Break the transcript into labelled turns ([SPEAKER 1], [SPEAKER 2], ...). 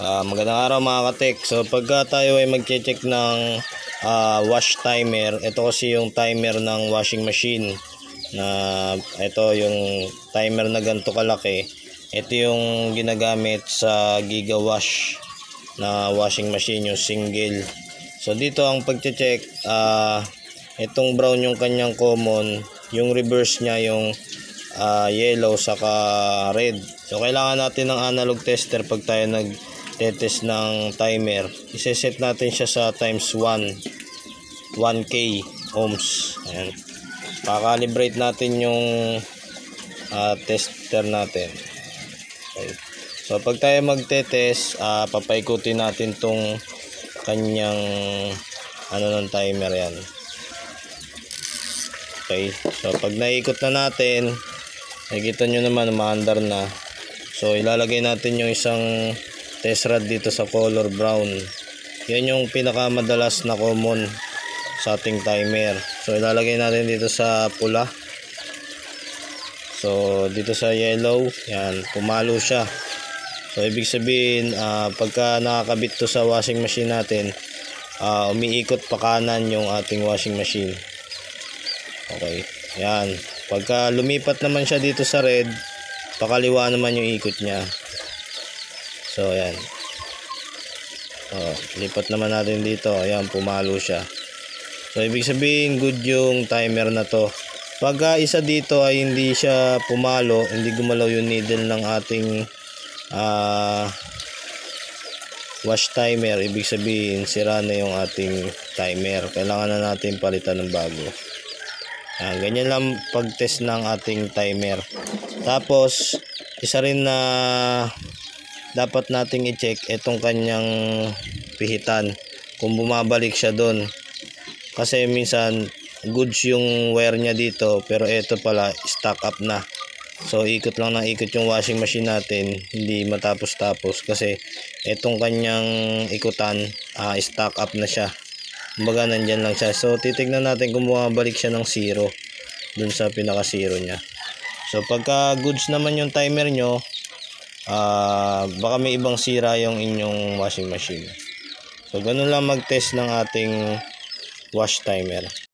[SPEAKER 1] Magandang araw mga katek. So pagka tayo ay mag-check ng wash timer, ito kasi yung timer ng washing machine na ito yung timer na ganito kalaki. Ito yung ginagamit sa Giga Wash na washing machine, yung single. So dito ang pag-check, itong brown yung kanyang common, yung reverse niya yung yellow saka red. So kailangan natin ng analog tester pag tayo nag-test ng timer. Iseset natin siya sa times 1k ohms. Ayan. Pakalibrate natin yung tester natin. Okay. So pag tayo magte-test, papaikutin natin tong kanyang ng timer yan. Okay. So pag naikot na natin, nakikita nyo naman umaandar na. So ilalagay natin yung isang test rod dito sa color brown. Yan yung pinakamadalas na common sa ating timer. So ilalagay natin dito sa pula. So dito sa yellow, yan, pumalo siya. So ibig sabihin, pagka nakakabit to sa washing machine natin, umiikot pa kanan yung ating washing machine. Okay, yan. Pagka lumipat naman siya dito sa red, pakaliwa naman yung ikot niya. So ayan. Lipat naman natin dito. Ayan, pumalo siya. So ibig sabihin good yung timer na to. Pagka isa dito ay hindi siya pumalo, hindi gumalaw yung needle ng ating wash timer, ibig sabihin sira na yung ating timer. Kailangan na natin palitan ng bago. Ganyan lang pag-test ng ating timer. Tapos isa rin na dapat nating i-check itong kanyang pihitan, kung bumabalik siya doon. Kasi minsan goods yung wire niya dito, pero ito pala stock up na. So ikot lang ng ikot yung washing machine natin, hindi matapos-tapos kasi itong kanyang ikutan, stock up na siya. Kumbaga nandyan lang siya. So titignan natin kung bumabalik siya ng 0 dun sa pinaka 0 niya. So pagka goods naman yung timer nyo, baka may ibang sira yung inyong washing machine. So ganun lang mag-test ng ating wash timer.